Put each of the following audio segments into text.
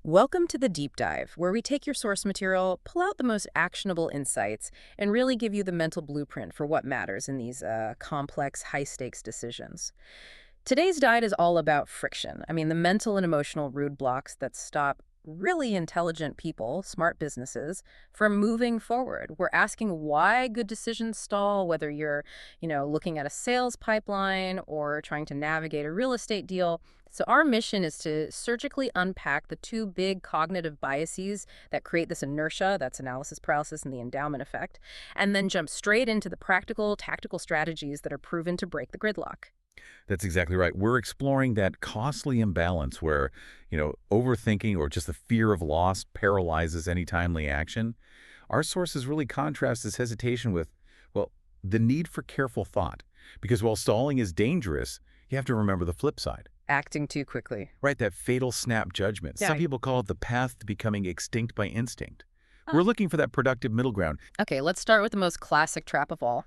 Welcome to the Deep Dive, where we take your source material, pull out the most actionable insights, and really give you the mental blueprint for what matters in these complex, high-stakes decisions. Today's dive is all about friction. The mental and emotional roadblocks that stop really intelligent people, smart businesses, from moving forward. We're asking why good decisions stall, whether you're, looking at a sales pipeline or trying to navigate a real estate deal. So our mission is to surgically unpack the two big cognitive biases that create this inertia, that's analysis paralysis and the endowment effect, and then jump straight into the practical, tactical strategies that are proven to break the gridlock. That's exactly right. We're exploring that costly imbalance where, overthinking or just the fear of loss paralyzes any timely action. Our sources really contrast this hesitation with, well, the need for careful thought. Because while stalling is dangerous, you have to remember the flip side. Acting too quickly. Right, that fatal snap judgment. Yeah. Some people call it the path to becoming extinct by instinct. We're looking for that productive middle ground. Okay, let's start with the most classic trap of all,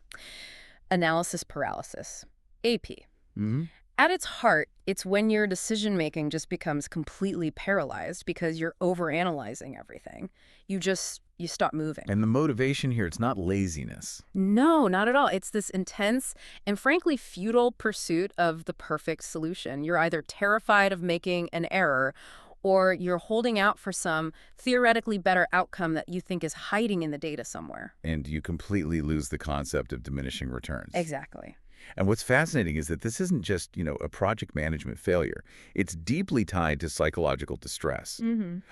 analysis paralysis, AP. hmm At its heart, it's when your decision-making just becomes completely paralyzed because you're overanalyzing everything. You stop moving. And the motivation here, it's not laziness. No, not at all. It's this intense and frankly futile pursuit of the perfect solution. You're either terrified of making an error or you're holding out for some theoretically better outcome that you think is hiding in the data somewhere. And you completely lose the concept of diminishing returns. Exactly. And what's fascinating is that this isn't just, a project management failure. It's deeply tied to psychological distress.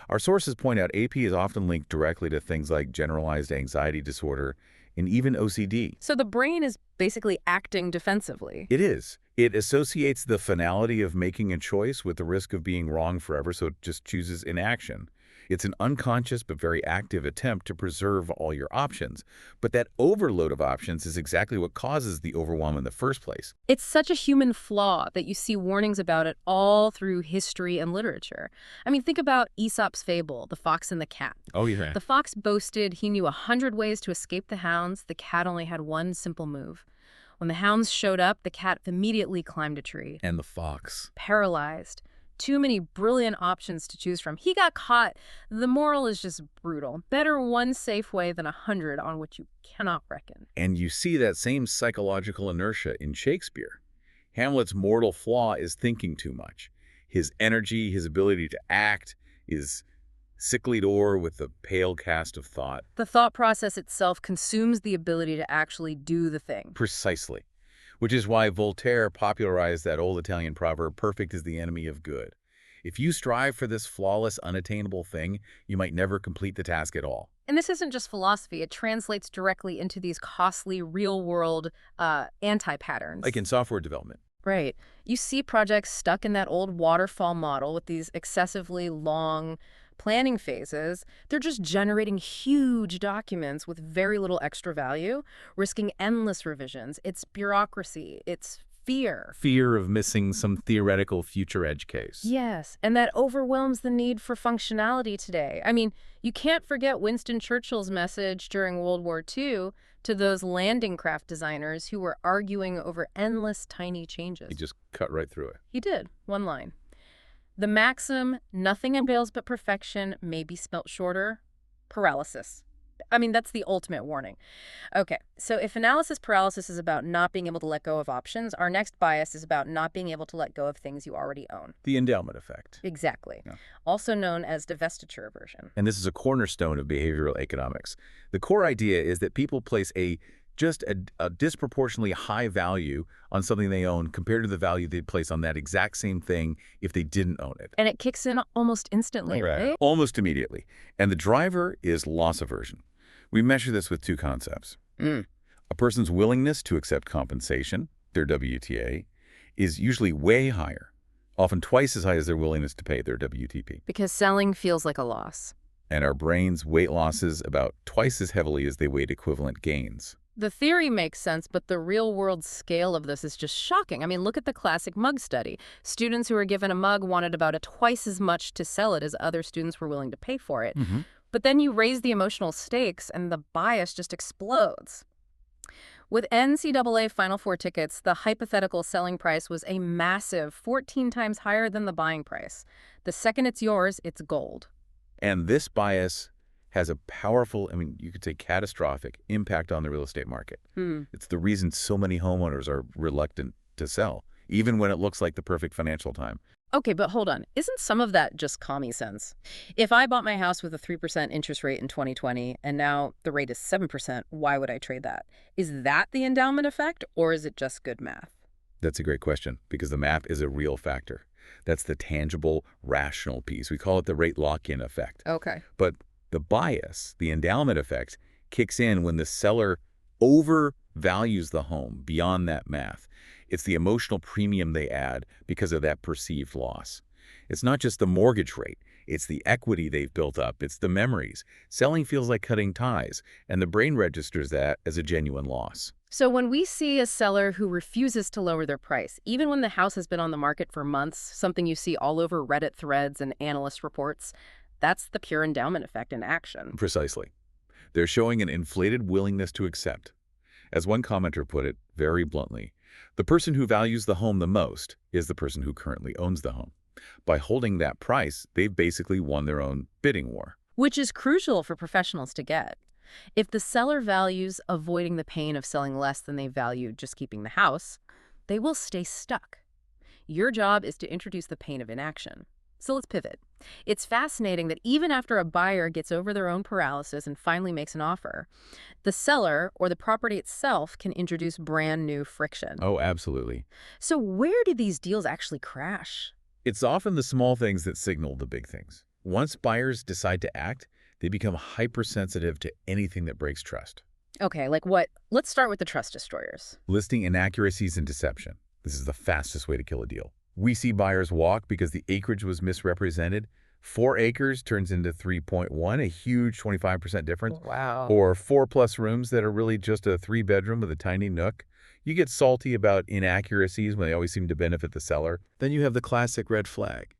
Our sources point out AP is often linked directly to things like generalized anxiety disorder and even OCD. So the brain is basically acting defensively. It is. It associates the finality of making a choice with the risk of being wrong forever, so it just chooses inaction. It's an unconscious but very active attempt to preserve all your options. But that overload of options is exactly what causes the overwhelm in the first place. It's such a human flaw that you see warnings about it all through history and literature. Think about Aesop's fable, The Fox and the Cat. Oh, yeah. The fox boasted he knew 100 ways to escape the hounds. The cat only had one simple move. When the hounds showed up, the cat immediately climbed a tree. And the fox. Paralyzed. Too many brilliant options to choose from. He got caught. The moral is just brutal. Better one safe way than 100 on which you cannot reckon. And you see that same psychological inertia in Shakespeare. Hamlet's mortal flaw is thinking too much. His energy, his ability to act, is sicklied o'er with the pale cast of thought. The thought process itself consumes the ability to actually do the thing. Precisely. Which is why Voltaire popularized that old Italian proverb, perfect is the enemy of good. If you strive for this flawless, unattainable thing, you might never complete the task at all. And this isn't just philosophy. It translates directly into these costly, real-world anti-patterns. Like in software development. Right. You see projects stuck in that old waterfall model with these excessively long planning phases. They're just generating huge documents with very little extra value, risking endless revisions. It's bureaucracy. It's fear. Fear of missing some theoretical future edge case. Yes, and that overwhelms the need for functionality today. You can't forget Winston Churchill's message during World War II to those landing craft designers who were arguing over endless tiny changes. He just cut right through it. He did. One line. The maxim, nothing avails but perfection, may be spelt shorter, paralysis. That's the ultimate warning. Okay, so if analysis paralysis is about not being able to let go of options, our next bias is about not being able to let go of things you already own. The endowment effect. Exactly. Yeah. Also known as divestiture aversion. And this is a cornerstone of behavioral economics. The core idea is that people place a disproportionately high value on something they own compared to the value they'd place on that exact same thing if they didn't own it. And it kicks in almost instantly, right? Almost immediately. And the driver is loss aversion. We measure this with two concepts. A person's willingness to accept compensation, their WTA, is usually way higher, often twice as high as their willingness to pay their WTP. Because selling feels like a loss. And our brains weight losses about twice as heavily as they weight equivalent gains. The theory makes sense, but the real-world scale of this is just shocking. Look at the classic mug study. Students who were given a mug wanted about twice as much to sell it as other students were willing to pay for it. But then you raise the emotional stakes, and the bias just explodes. With NCAA Final Four tickets, the hypothetical selling price was a massive 14 times higher than the buying price. The second it's yours, it's gold. And this bias has a powerful, I mean, you could say catastrophic impact on the real estate market. Hmm. It's the reason so many homeowners are reluctant to sell, even when it looks like the perfect financial time. Okay, but hold on. Isn't some of that just common sense? If I bought my house with a 3% interest rate in 2020 and now the rate is 7%, why would I trade that? Is that the endowment effect or is it just good math? That's a great question because the math is a real factor. That's the tangible, rational piece. We call it the rate lock-in effect. Okay. But the bias, the endowment effect, kicks in when the seller overvalues the home beyond that math. It's the emotional premium they add because of that perceived loss. It's not just the mortgage rate. It's the equity they've built up. It's the memories. Selling feels like cutting ties, and the brain registers that as a genuine loss. So when we see a seller who refuses to lower their price, even when the house has been on the market for months, something you see all over Reddit threads and analyst reports, that's the pure endowment effect in action. Precisely. They're showing an inflated willingness to accept. As one commenter put it very bluntly, the person who values the home the most is the person who currently owns the home. By holding that price, they've basically won their own bidding war. Which is crucial for professionals to get. If the seller values avoiding the pain of selling less than they value just keeping the house, they will stay stuck. Your job is to introduce the pain of inaction. So let's pivot. It's fascinating that even after a buyer gets over their own paralysis and finally makes an offer, the seller or the property itself can introduce brand new friction. Oh, absolutely. So where do these deals actually crash? It's often the small things that signal the big things. Once buyers decide to act, they become hypersensitive to anything that breaks trust. Okay, like what? Let's start with the trust destroyers. Listing inaccuracies and deception. This is the fastest way to kill a deal. We see buyers walk because the acreage was misrepresented. 4 acres turns into 3.1, a huge 25% difference. Wow. Or 4+ rooms that are really just a 3-bedroom with a tiny nook. You get salty about inaccuracies when they always seem to benefit the seller. Then you have the classic red flag.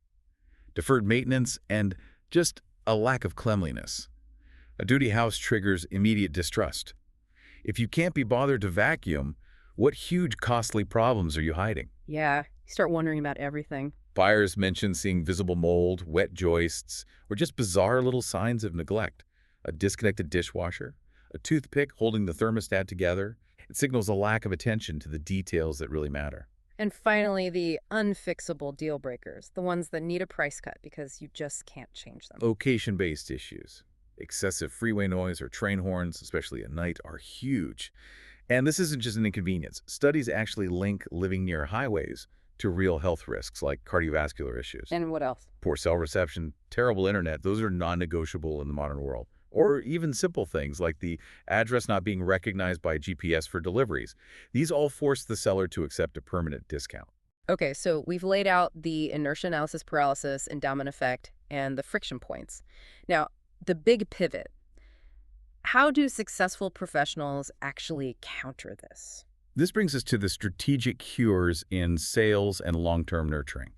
Deferred maintenance and just a lack of cleanliness. A duty house triggers immediate distrust. If you can't be bothered to vacuum, what huge costly problems are you hiding? Yeah, you start wondering about everything. Buyers mention seeing visible mold, wet joists, or just bizarre little signs of neglect. A disconnected dishwasher, a toothpick holding the thermostat together. It signals a lack of attention to the details that really matter. And finally, the unfixable deal breakers, the ones that need a price cut because you just can't change them. Location-based issues. Excessive freeway noise or train horns, especially at night, are huge. And this isn't just an inconvenience. Studies actually link living near highways to real health risks like cardiovascular issues. And what else? Poor cell reception, terrible internet, those are non-negotiable in the modern world. Or even simple things like the address not being recognized by GPS for deliveries. These all force the seller to accept a permanent discount. Okay, so we've laid out the inertia analysis paralysis, endowment effect, and the friction points. Now, the big pivot. How do successful professionals actually counter this? This brings us to the strategic cures in sales and long-term nurturing.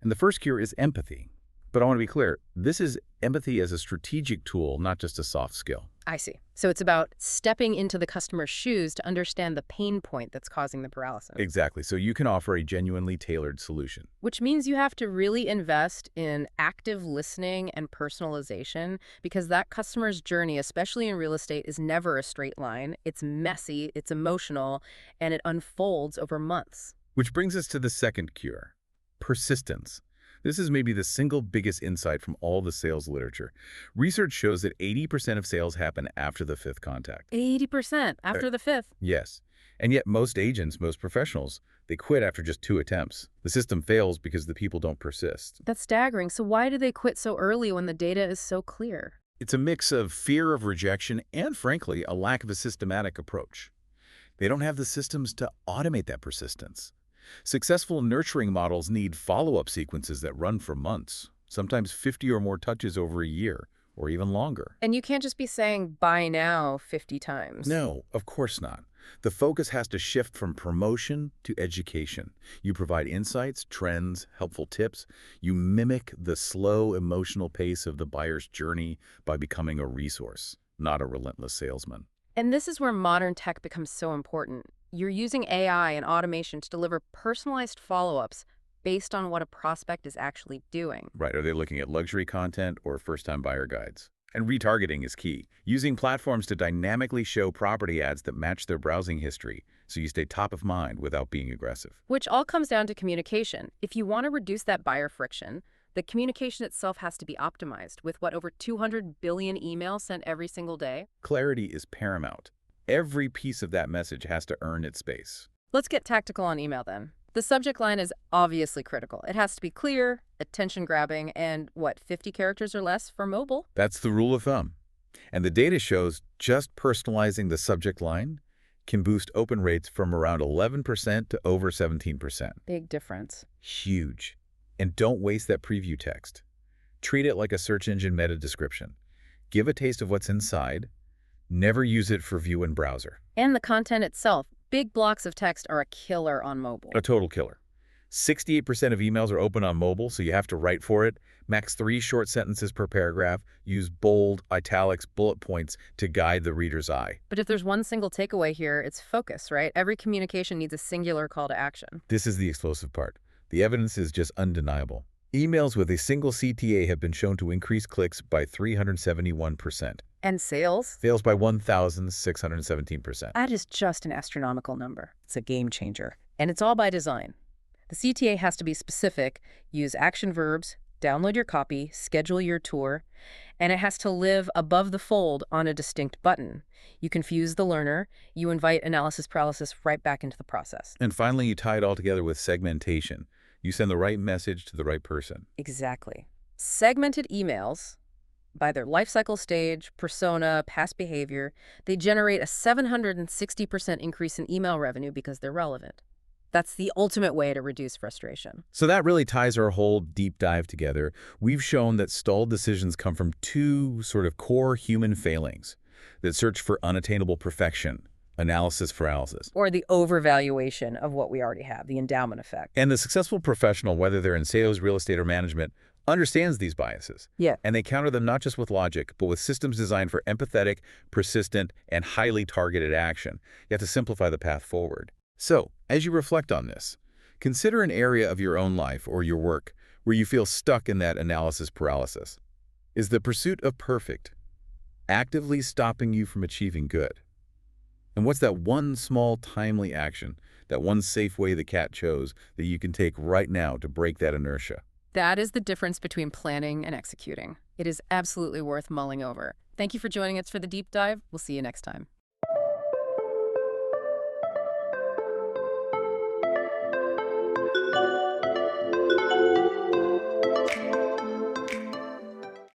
And the first cure is empathy. But I want to be clear, this is empathy as a strategic tool, not just a soft skill. I see. So it's about stepping into the customer's shoes to understand the pain point that's causing the paralysis. Exactly. So you can offer a genuinely tailored solution. Which means you have to really invest in active listening and personalization because that customer's journey, especially in real estate, is never a straight line. It's messy, it's emotional, and it unfolds over months. Which brings us to the second cure, persistence. This is maybe the single biggest insight from all the sales literature. Research shows that 80% of sales happen after the 5th contact. 80% after the 5th. Yes. And yet most agents, most professionals, they quit after just 2 attempts. The system fails because the people don't persist. That's staggering. So why do they quit so early when the data is so clear? It's a mix of fear of rejection and, frankly, a lack of a systematic approach. They don't have the systems to automate that persistence. Successful nurturing models need follow-up sequences that run for months, sometimes 50 or more touches over a year, or even longer. And you can't just be saying, buy now 50 times. No, of course not. The focus has to shift from promotion to education. You provide insights, trends, helpful tips. You mimic the slow, emotional pace of the buyer's journey by becoming a resource, not a relentless salesman. And this is where modern tech becomes so important. You're using AI and automation to deliver personalized follow-ups based on what a prospect is actually doing. Right. Are they looking at luxury content or first-time buyer guides? And retargeting is key, using platforms to dynamically show property ads that match their browsing history so you stay top of mind without being aggressive. Which all comes down to communication. If you want to reduce that buyer friction, the communication itself has to be optimized with over 200 billion emails sent every single day. Clarity is paramount. Every piece of that message has to earn its space. Let's get tactical on email then. The subject line is obviously critical. It has to be clear, attention-grabbing, and 50 characters or less for mobile? That's the rule of thumb. And the data shows just personalizing the subject line can boost open rates from around 11% to over 17%. Big difference. Huge. And don't waste that preview text. Treat it like a search engine meta description. Give a taste of what's inside. Never use it for view in browser. And the content itself. Big blocks of text are a killer on mobile. A total killer. 68% of emails are open on mobile, so you have to write for it. Max 3 short sentences per paragraph. Use bold, italics, bullet points to guide the reader's eye. But if there's one single takeaway here, it's focus, right? Every communication needs a singular call to action. This is the explosive part. The evidence is just undeniable. Emails with a single CTA have been shown to increase clicks by 371%. And sales? Sales by 1,617%. That is just an astronomical number. It's a game changer. And it's all by design. The CTA has to be specific, use action verbs, download your copy, schedule your tour, and it has to live above the fold on a distinct button. You confuse the learner, you invite analysis paralysis right back into the process. And finally, you tie it all together with segmentation. You send the right message to the right person. Exactly. Segmented emails, by their life cycle stage, persona, past behavior, they generate a 760% increase in email revenue because they're relevant. That's the ultimate way to reduce frustration. So that really ties our whole deep dive together. We've shown that stalled decisions come from two sort of core human failings that search for unattainable perfection, analysis paralysis. Or the overvaluation of what we already have, the endowment effect. And the successful professional, whether they're in sales, real estate, or management, understands these biases. Yeah. And they counter them not just with logic, but with systems designed for empathetic, persistent, and highly targeted action. You have to simplify the path forward. So, as you reflect on this, consider an area of your own life or your work where you feel stuck in that analysis paralysis. Is the pursuit of perfect actively stopping you from achieving good? And what's that one small, timely action, that one safe way the cat chose that you can take right now to break that inertia? That is the difference between planning and executing. It is absolutely worth mulling over. Thank you for joining us for the deep dive. We'll see you next time.